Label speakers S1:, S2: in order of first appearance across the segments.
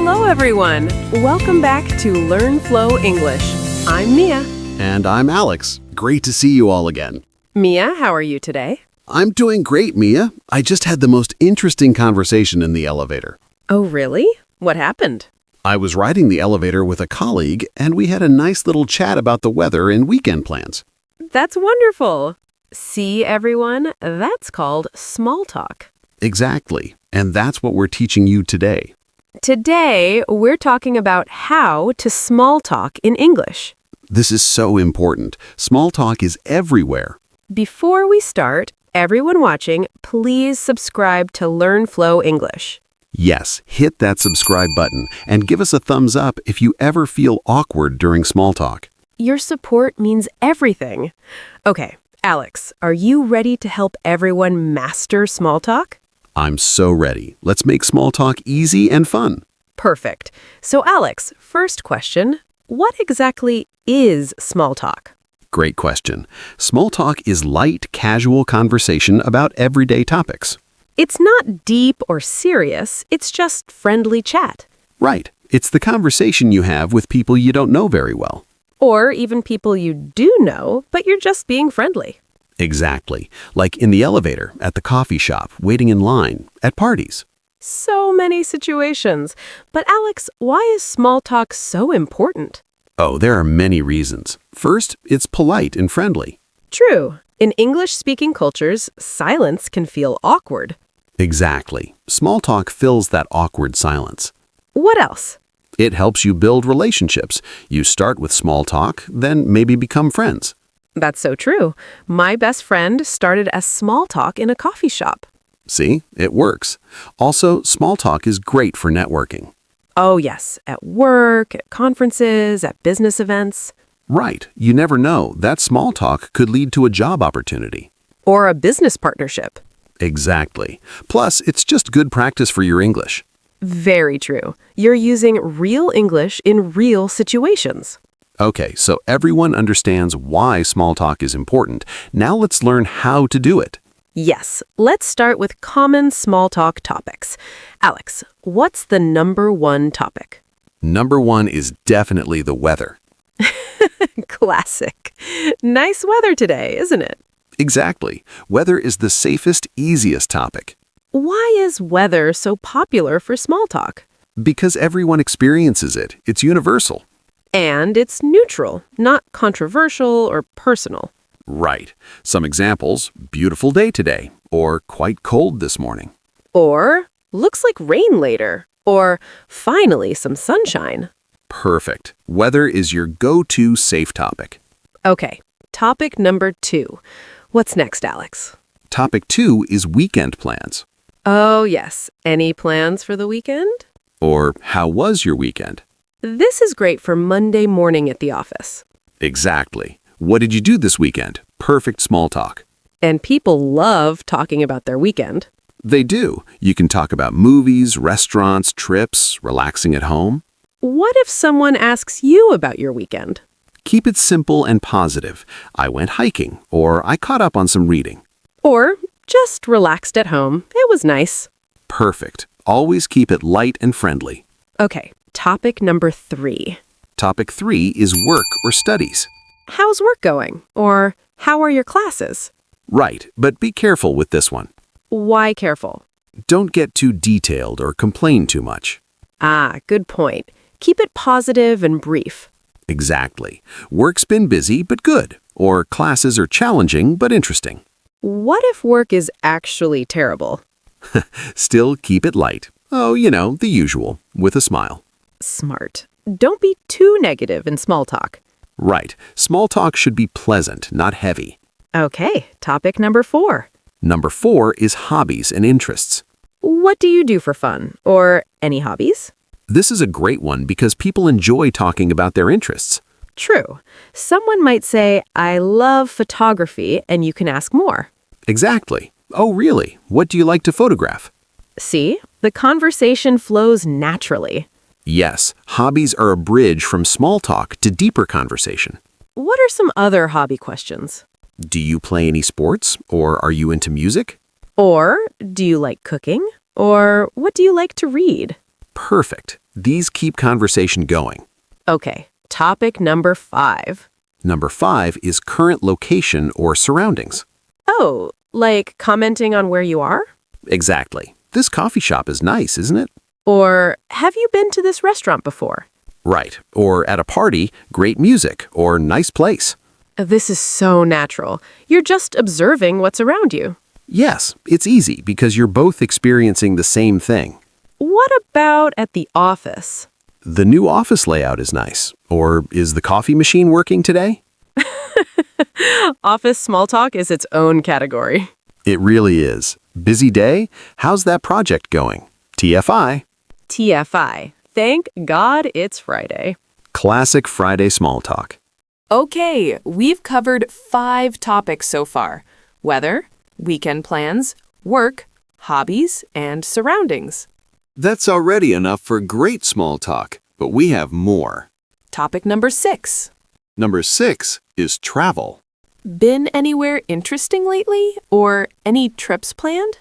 S1: Hello, everyone. Welcome back to LearnFlow English. I'm Mia.
S2: And I'm Alex. Great to see you all again.
S1: Mia, how are you today?
S2: I'm doing great, Mia. I just had the most interesting conversation in the elevator.
S1: Oh, really? What happened?
S2: I was riding the elevator with a colleague, and we had a nice little chat about the weather and weekend plans.
S1: That's wonderful. See, everyone, that's called small talk.
S2: Exactly. And that's what we're teaching you today.
S1: Today, we're talking about how to small talk in English.
S2: This is so important. Small talk is everywhere.
S1: Before we start, everyone watching, please subscribe to LearnFlow English.
S2: Yes, hit that subscribe button and give us a thumbs up if you ever feel awkward during small talk.
S1: Your support means everything. Okay, Alex, are you ready to help everyone master small talk?
S2: I'm so ready. Let's make small talk easy and fun.
S1: Perfect. So, Alex, first question, what exactly is small talk?
S2: Great question. Small talk is light, casual conversation about everyday topics.
S1: It's not deep or serious, it's just friendly chat.
S2: Right. It's the conversation you have with people you don't know very well.
S1: Or even people you do know, but you're just being friendly.
S2: Exactly. Like in the elevator, at the coffee shop, waiting in line, at parties.
S1: So many situations. But Alex, why is small talk so important?
S2: Oh, there are many reasons. First, it's polite and friendly.
S1: True. In English-speaking cultures, silence can feel awkward.
S2: Exactly. Small talk fills that awkward silence.
S1: What else?
S2: It helps you build relationships. You start with small talk, then maybe become friends.
S1: That's so true. My best friend started as small talk in a coffee shop.
S2: See, it works. Also, small talk is great for networking.
S1: Oh, yes. At work, at conferences, at business events.
S2: Right. You never know. That small talk could lead to a job opportunity.
S1: Or a business partnership.
S2: Exactly. Plus, it's just good practice for your English.
S1: Very true. You're using real English in real situations.
S2: Okay, so everyone understands why small talk is important. Now let's learn how to do it.
S1: Yes, let's start with common small talk topics. Alex, what's the number one topic?
S2: Number one is definitely the weather.
S1: Classic. Nice weather today, isn't it?
S2: Exactly. Weather is the safest, easiest topic.
S1: Why is weather so popular for small talk?
S2: Because everyone experiences it. It's universal.
S1: And it's neutral, not controversial or personal.
S2: Right. Some examples, beautiful day today, or quite cold this morning.
S1: Or, looks like rain later. Or, finally some sunshine.
S2: Perfect. Weather is your go-to safe topic.
S1: Okay, topic number 2. What's next, Alex?
S2: Topic 2 is weekend plans.
S1: Oh, yes. Any plans for the weekend?
S2: Or how was your weekend?
S1: This is great for Monday morning at the office.
S2: Exactly. What did you do this weekend? Perfect small talk.
S1: And people love talking about their weekend.
S2: They do. You can talk about movies, restaurants, trips, relaxing at home.
S1: What if someone asks you about your weekend?
S2: Keep it simple and positive. I went hiking, or I caught up on some reading.
S1: Or just relaxed at home. It was nice.
S2: Perfect. Always keep it light and friendly.
S1: Okay, topic number 3.
S2: Topic 3 is work or studies.
S1: How's work going? Or how are your classes?
S2: Right, but be careful with this one.
S1: Why careful?
S2: Don't get too detailed or complain too much.
S1: Ah, good point. Keep it positive and brief.
S2: Exactly. Work's been busy but good, or classes are challenging but interesting.
S1: What if work is actually terrible?
S2: Still keep it light. Oh, the usual, with a smile.
S1: Smart. Don't be too negative in small talk.
S2: Right. Small talk should be pleasant, not heavy.
S1: Okay, topic number 4.
S2: Number 4 is hobbies and interests.
S1: What do you do for fun? Or any hobbies?
S2: This is a great one because people enjoy talking about their interests.
S1: True. Someone might say, I love photography, and you can ask more.
S2: Exactly. Oh, really? What do you like to photograph?
S1: See, the conversation flows naturally.
S2: Yes, hobbies are a bridge from small talk to deeper conversation.
S1: What are some other hobby questions?
S2: Do you play any sports, or are you into music?
S1: Or, do you like cooking? Or, what do you like to read?
S2: Perfect. These keep conversation going.
S1: Okay, topic number 5.
S2: Number 5 is current location or surroundings.
S1: Oh, like commenting on where you are?
S2: Exactly. This coffee shop is nice, isn't it?
S1: Or have you been to this restaurant before?
S2: Right. Or at a party, great music or nice place.
S1: This is so natural. You're just observing what's around you.
S2: Yes, it's easy because you're both experiencing the same thing.
S1: What about at the office?
S2: The new office layout is nice. Or is the coffee machine working today?
S1: Office small talk is its own category.
S2: It really is. Busy day? How's that project going? TFI.
S1: TFI. Thank God it's Friday.
S2: Classic Friday small talk.
S3: Okay, we've covered 5 topics so far: weather, weekend plans, work, hobbies, and surroundings.
S2: That's already enough for great small talk, but we have more.
S3: Topic number 6.
S2: Number 6 is travel.
S3: Been anywhere interesting lately? Or any trips planned?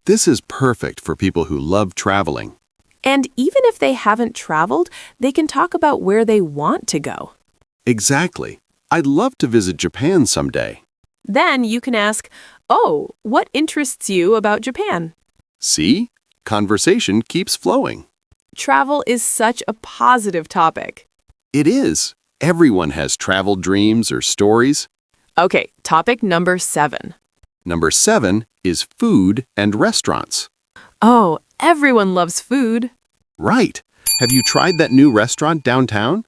S2: This is perfect for people who love traveling.
S3: And even if they haven't traveled, they can talk about where they want to go.
S2: Exactly. I'd love to visit Japan someday.
S3: Then you can ask, "Oh, what interests you about Japan?"
S2: See? Conversation keeps flowing.
S3: Travel is such a positive topic.
S2: It is. Everyone has travel dreams or stories.
S3: Okay, topic number 7.
S2: Number 7 is food and restaurants.
S3: Oh, everyone loves food.
S2: Right. Have you tried that new restaurant downtown?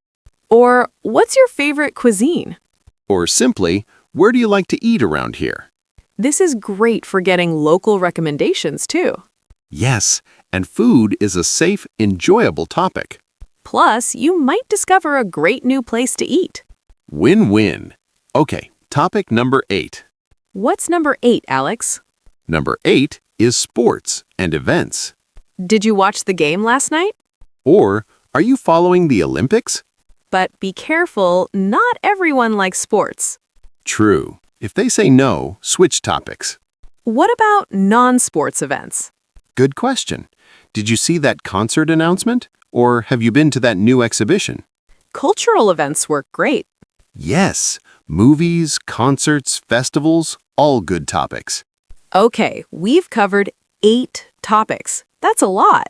S3: Or what's your favorite cuisine?
S2: Or simply, where do you like to eat around here?
S3: This is great for getting local recommendations too.
S2: Yes, and food is a safe, enjoyable topic.
S3: Plus, you might discover a great new place to eat.
S2: Win-win. Okay, topic number 8.
S3: What's number 8, Alex?
S2: Number 8 is sports and events.
S3: Did you watch the game last night?
S2: Or, are you following the Olympics?
S3: But be careful, not everyone likes sports.
S2: True. If they say no, switch topics.
S3: What about non-sports events?
S2: Good question. Did you see that concert announcement? Or have you been to that new exhibition?
S3: Cultural events work great.
S2: Yes. Movies, concerts, festivals, all good topics.
S3: Okay, we've covered 8 topics. That's a lot.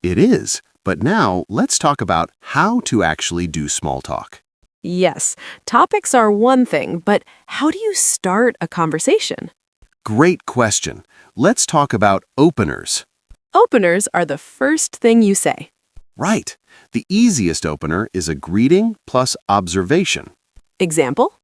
S2: It is. But now let's talk about how to actually do small talk.
S3: Yes, topics are one thing, but how do you start a conversation?
S2: Great question. Let's talk about openers.
S3: Openers are the first thing you say.
S2: Right. The easiest opener is a greeting plus observation.
S3: Example?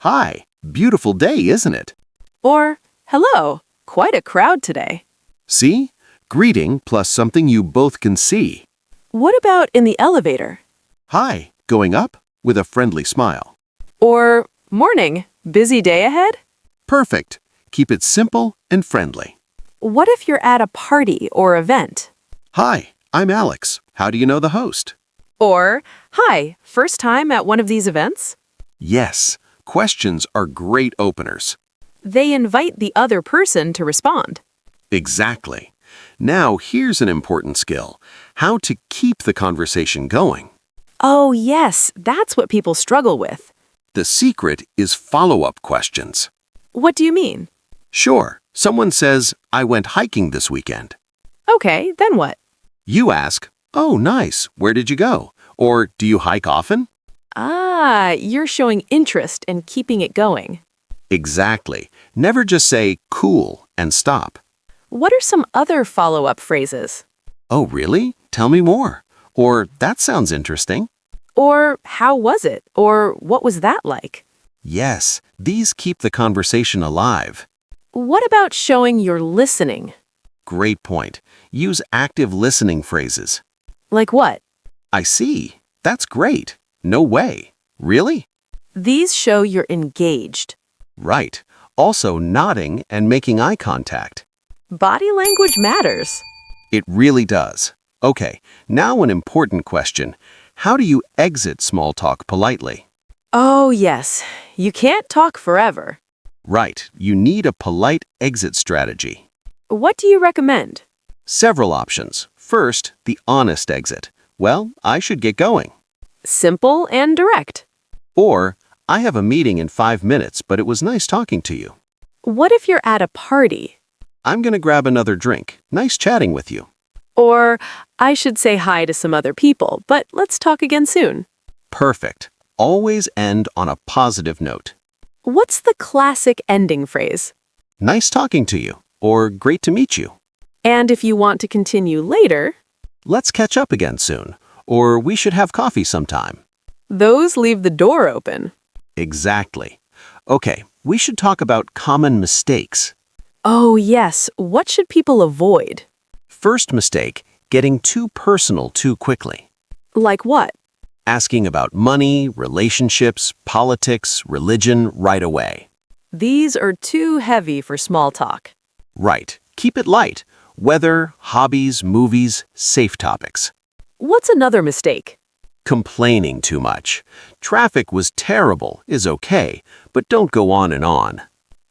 S2: Hi, beautiful day, isn't it?
S3: Or, hello, quite a crowd today.
S2: See? Greeting plus something you both can see.
S3: What about in the elevator?
S2: Hi, going up with a friendly smile.
S3: Or, morning, busy day ahead?
S2: Perfect. Keep it simple and friendly.
S3: What if you're at a party or event?
S2: Hi, I'm Alex. How do you know the host?
S3: Or, hi, first time at one of these events?
S2: Yes, questions are great openers.
S3: They invite the other person to respond.
S2: Exactly. Now, here's an important skill: how to keep the conversation going.
S3: Oh, yes, that's what people struggle with.
S2: The secret is follow-up questions.
S3: What do you mean?
S2: Sure, someone says, I went hiking this weekend.
S3: Okay, then what?
S2: You ask, oh, nice, where did you go? Or, do you hike often?
S3: Ah, you're showing interest and keeping it going.
S2: Exactly. Never just say, cool, and stop.
S3: What are some other follow-up phrases?
S2: Oh, really? Tell me more. Or, that sounds interesting.
S3: Or, how was it? Or, what was that like?
S2: Yes, these keep the conversation alive.
S3: What about showing you're listening?
S2: Great point. Use active listening phrases.
S3: Like what?
S2: I see. That's great. No way. Really?
S3: These show you're engaged.
S2: Right. Also nodding and making eye contact.
S3: Body language matters.
S2: It really does. Okay, now an important question. How do you exit small talk politely?
S3: Oh, yes. You can't talk forever.
S2: Right, you need a polite exit strategy.
S3: What do you recommend?
S2: Several options. First, the honest exit. Well, I should get going.
S1: Simple and direct.
S2: Or, I have a meeting in 5 minutes, but it was nice talking to you.
S1: What if you're at a party?
S2: I'm going to grab another drink. Nice chatting with you.
S1: Or, I should say hi to some other people, but let's talk again soon.
S2: Perfect. Always end on a positive note.
S1: What's the classic ending phrase?
S2: Nice talking to you, or great to meet you.
S1: And if you want to continue later,
S2: Let's catch up again soon, or we should have coffee sometime.
S1: those leave the door open.
S2: Exactly. Okay, we should talk about common mistakes.
S1: Oh, yes. What should people avoid?
S2: First mistake, getting too personal too quickly.
S1: Like what?
S2: Asking about money, relationships, politics, religion right away.
S1: These are too heavy for small talk.
S2: Right. Keep it light. Weather, hobbies, movies, safe topics.
S1: What's another mistake?
S2: Complaining too much. Traffic was terrible is okay, but don't go on and on.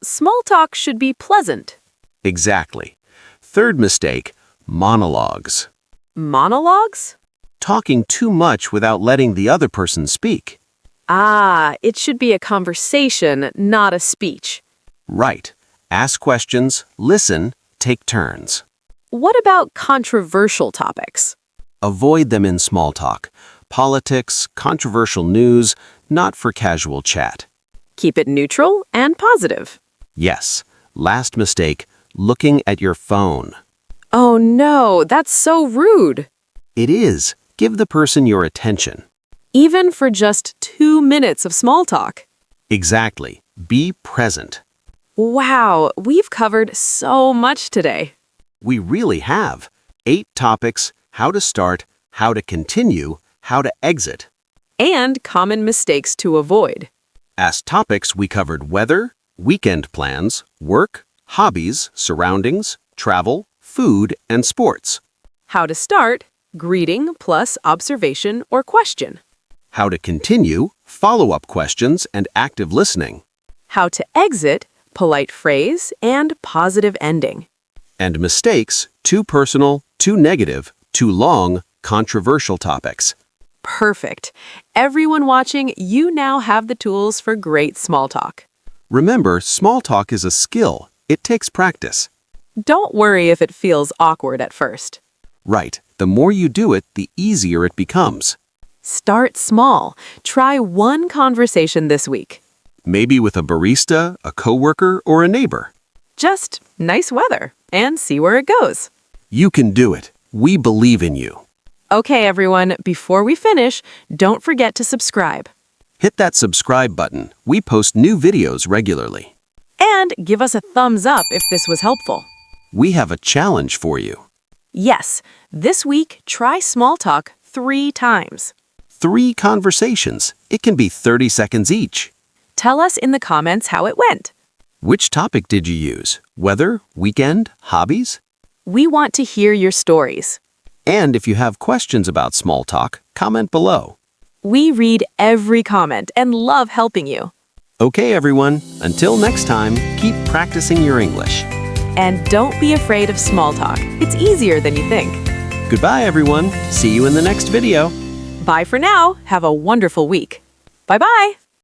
S1: Small talk should be pleasant.
S2: Exactly. Third mistake, monologues.
S1: Monologues?
S2: Talking too much without letting the other person speak.
S1: Ah, it should be a conversation, not a speech.
S2: Right. Ask questions, listen, take turns.
S1: What about controversial topics?
S2: Avoid them in small talk. Politics, controversial news, not for casual chat.
S1: Keep it neutral and positive.
S2: Yes. Last mistake, looking at your phone.
S1: Oh no, that's so rude.
S2: It is. Give the person your attention.
S1: Even for just 2 minutes of small talk.
S2: Exactly. Be present.
S1: Wow, we've covered so much today.
S2: We really have. 8 topics, how to start, how to continue, how to exit.
S1: And common mistakes to avoid.
S2: As topics, we covered weather, weekend plans, work, hobbies, surroundings, travel, food, and sports.
S1: How to start, greeting plus observation or question.
S2: How to continue, follow-up questions, and active listening.
S1: How to exit, polite phrase and positive ending.
S2: And mistakes, too personal, too negative, too long, controversial topics.
S1: Perfect. Everyone watching, you now have the tools for great small talk.
S2: Remember, small talk is a skill. It takes practice.
S1: Don't worry if it feels awkward at first.
S2: Right. The more you do it, the easier it becomes.
S1: Start small. Try one conversation this week.
S2: Maybe with a barista, a coworker, or a neighbor.
S1: Just nice weather and see where it goes.
S2: You can do it. We believe in you.
S1: Okay, everyone, before we finish, don't forget to subscribe.
S2: Hit that subscribe button. We post new videos regularly.
S1: And give us a thumbs up if this was helpful.
S2: We have a challenge for you.
S1: Yes, this week, try small talk 3 times.
S2: 3 conversations. It can be 30 seconds each.
S1: Tell us in the comments how it went.
S2: Which topic did you use? Weather, weekend, hobbies?
S1: We want to hear your stories.
S2: And if you have questions about small talk, comment below.
S1: We read every comment and love helping you.
S2: Okay, everyone. Until next time, keep practicing your English.
S1: And don't be afraid of small talk. It's easier than you think.
S2: Goodbye, everyone. See you in the next video.
S1: Bye for now. Have a wonderful week. Bye-bye.